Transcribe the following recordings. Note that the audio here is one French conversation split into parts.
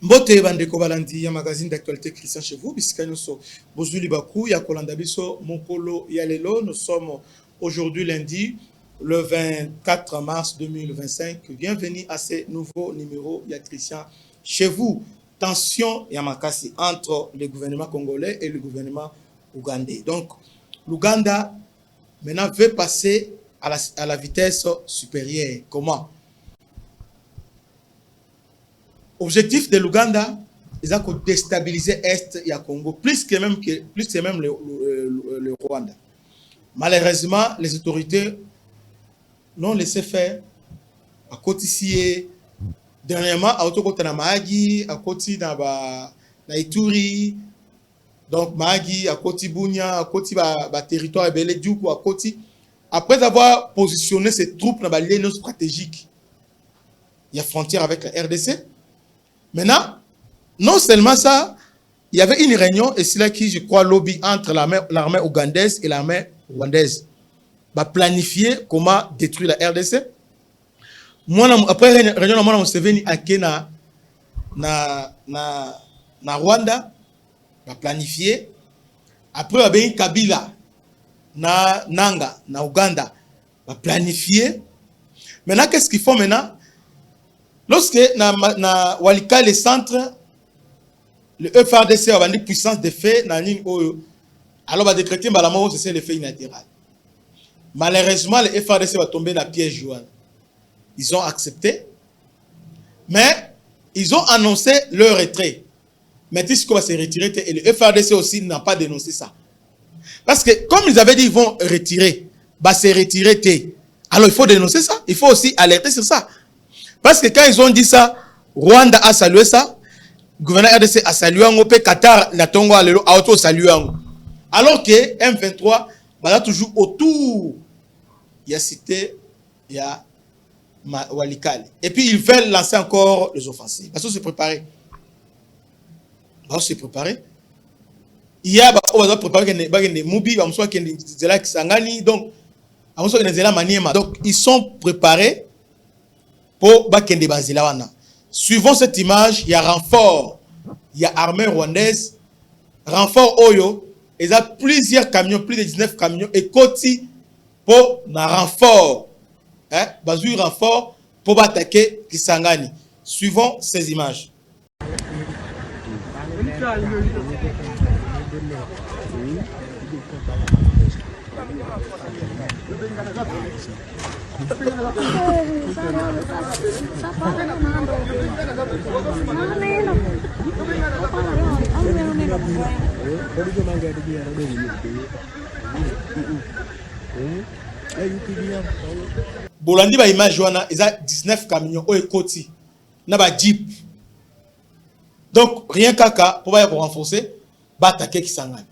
Mbote bandeko balandi ya magazine d'actualité Christian chez vous bisika nyonso bozuli baku ya kolanda biso mokolo ya lelo. Nous sommes aujourd'hui lundi le 24 mars 2025. Bienvenue à ce nouveau numéro ya Christian chez vous. Tension ya makasi entre le gouvernement congolais et le gouvernement ougandais. Donc l'Ouganda maintenant veut passer à la vitesse supérieure. Comment? Objectif de l'Ouganda, ils ont déstabilisé l'Est et le Congo, plus que même le Rwanda. Malheureusement, les autorités l'ont laissé faire à côté ici. Dernièrement, à côté de Mahagi, à côté de Ituri, donc Mahagi, à côté de Bunia, à côté de territoire ébélé, du coup, à côté. Après avoir positionné ces troupes dans la ligne stratégique, il y a frontière avec la RDC. Maintenant, non seulement ça, il y avait une réunion, et c'est là qui, je crois, lobby entre l'armée ougandaise et l'armée rwandaise. Va planifier comment détruire la RDC. Moi, après la réunion, moi, on s'est venu à Kenya, na Rwanda, va planifier. Après, il y a eu Kabila, na Nanga, na Ouganda, va planifier. Maintenant, qu'est-ce qu'ils font maintenant? Lorsque na Walika les centres, le FRDC a une puissance de fait, alors va décréter la mort, c'est l'effet unilatéral. Malheureusement, le FRDC va tomber dans le piège. Ils ont accepté, mais ils ont annoncé leur retrait. Mais tout ce qu'on va se retirer, et le FRDC aussi n'a pas dénoncé ça. Parce que comme ils avaient dit ils vont retirer, bah se retirer. Alors il faut dénoncer ça, il faut aussi alerter sur ça. Parce que quand ils ont dit ça, Rwanda a salué ça, le gouvernement RDC a salué un peu, Qatar n'a a auto salué un. Alors que M23 va toujours autour, il y a cité, il y a Walikale. Et puis ils veulent lancer encore les offensives. Parce qu'on s'est préparé. On s'est préparé. Il y a des Moubi, donc ils sont préparés. Suivant cette image, il y a renfort, il y a armée rwandaise, renfort Oyo, il y a plusieurs camions, plus de 19 camions, et Koti pour un renfort, bazou renfort pour attaquer Kisangani. Suivant ces images. Bolandi ba image wana eza 19 camions o ekoti na ba jeep. Donc rien kaka pour renforcer ba attaquer Kisangani.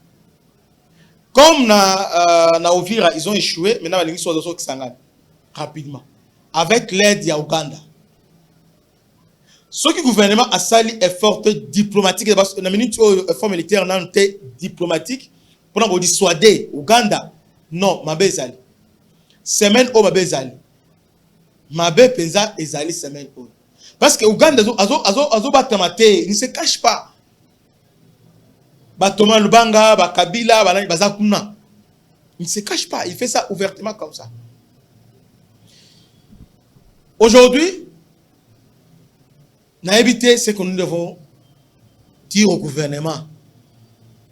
Comme na Uvira ils ont échoué, maintenant les sont dans Kisangani rapidement avec l'aide de Ouganda. Ce que le gouvernement a sali effort diplomatique, na minute effort militaire n'a été diplomatique pour dissuader Ouganda. Non, mabe zali. Semaine au mabe zali. Mabe penza ezali semaine au. Parce que Ouganda azo batamate, il ne se cache pas. Batoma Lubanga, Bakabila, Bazakuna. Il ne se cache pas, il fait ça ouvertement comme ça. Aujourd'hui, n'a évité ce que nous devons dire au gouvernement.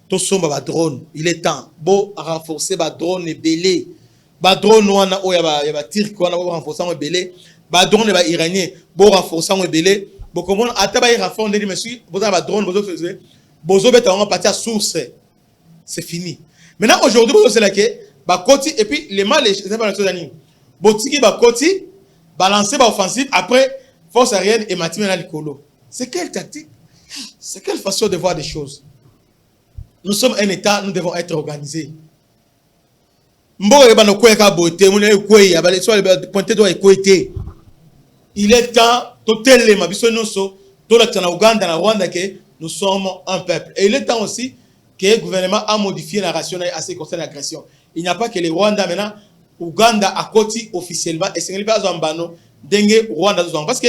Tout sombre ba drone, il est temps. Bon renforcer ba drone et belé. Ba drone wana o ya ba tir ko wana renforcer ba belé. Ba drone ba iranien, bon renforcer ba belé. Bon comment ataba y renforcer on dit monsieur, vous avez ba drone, bozo beta on partir à source. C'est fini. Maintenant aujourd'hui c'est là que ba koti et puis les mal les pas les années. Botiki ba koti balancer ba offensive après force aérienne et matimena likolo. C'est quelle tactique? C'est quelle façon de voir des choses? Nous sommes un État, nous devons être organisés. Il est temps, nous sommes un peuple. Et il est temps aussi que le gouvernement a modifié la ration à ce qui concerne l'agression. Il n'y a pas que les Rwandais maintenant, Ouganda à côté officiellement, et c'est pas Zambano, Dengue, Rwanda. Parce que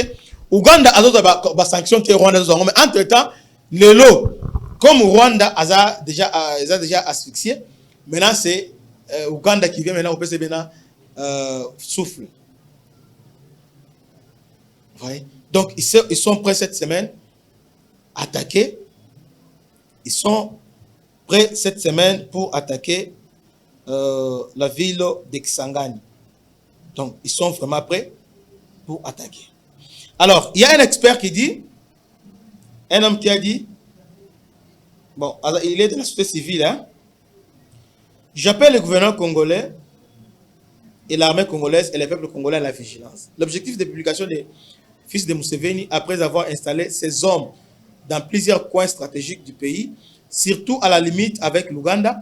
Ouganda a d'autres sanctions que Rwanda. Mais entre-temps, le lot, comme Rwanda a déjà asphyxié, maintenant c'est Ouganda qui vient maintenant au PCB souffle. Ouais. Donc ils sont prêts cette semaine à attaquer. Ils sont prêts cette semaine pour attaquer la ville de Kisangani. Donc ils sont vraiment prêts pour attaquer. Alors, il y a un expert qui dit, un homme qui a dit, bon, alors, il est de la société civile, hein. J'appelle le gouvernement congolais et l'armée congolaise et le peuple congolais à la vigilance. L'objectif de publication des fils de Museveni, après avoir installé ses hommes dans plusieurs coins stratégiques du pays, surtout à la limite avec l'Ouganda,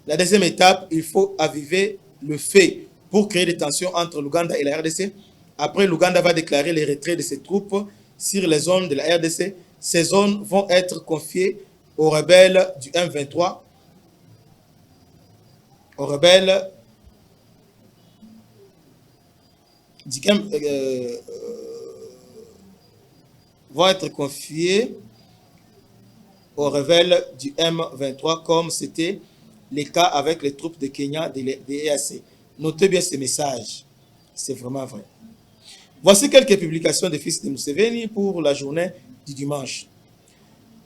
la deuxième étape, il faut aviver le fait pour créer des tensions entre l'Ouganda et la RDC. Après, l'Ouganda va déclarer les retraits de ses troupes sur les zones de la RDC. Ces zones vont être confiées aux rebelles du M23, aux rebelles du vont être confiées aux rebelles du M23 comme c'était le cas avec les troupes de Kenya des EAC. Notez bien ces messages, c'est vraiment vrai. Voici quelques publications des fils de Museveni pour la journée du dimanche.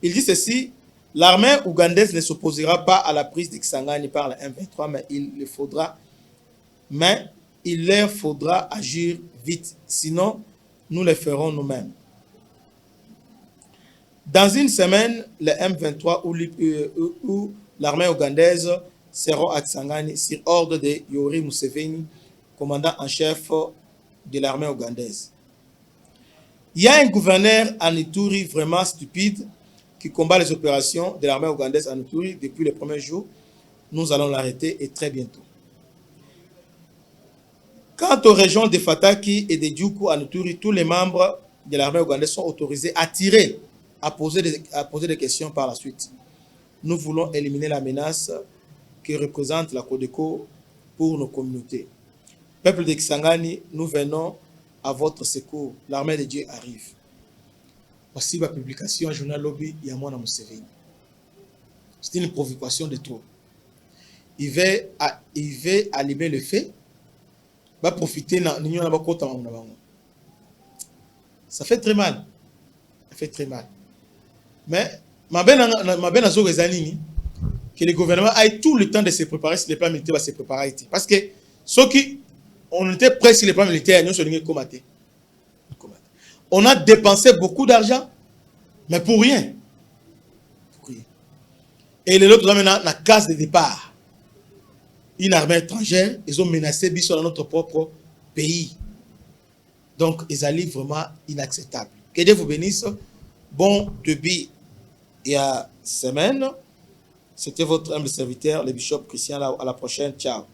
Il dit ceci, l'armée ougandaise ne s'opposera pas à la prise de Kisangani par la M23, mais il leur faudra agir vite, sinon nous le ferons nous-mêmes. Dans une semaine, le M23 ou l'armée ougandaise seront à Kisangani sur ordre de Yoweri Museveni, commandant en chef de l'armée ougandaise. Il y a un gouverneur en Ituri vraiment stupide qui combat les opérations de l'armée ougandaise en Ituri depuis les premiers jours. Nous allons l'arrêter et très bientôt. Quant aux régions de Fataki et de Djoukou en Ituri, tous les membres de l'armée ougandaise sont autorisés à tirer, à poser des questions par la suite. Nous voulons éliminer la menace que représente la Codeco pour nos communautés. Peuple de Kisangani, nous venons à votre secours. L'armée de Dieu arrive. Voici ma publication, journal Lobby Yamona Museveni. C'est une provocation de trop. Il veut allumer le feu, va profiter ça fait très mal. Ça fait très mal. Mais ma belle que le gouvernement ait tout le temps de se préparer si les plans militaires va se préparer. Parce que ceux qui on était prêts sur les plans militaires, nous sommes combattus. On a dépensé beaucoup d'argent, mais pour rien. Et les autres, maintenant, la case de départ. Une armée étrangère, ils ont menacé Bissau dans notre propre pays. Donc, ils allaient vraiment inacceptables. Que Dieu vous bénisse. Bon début et à semaine. C'était votre humble serviteur, le bishop Christian. À la prochaine. Ciao.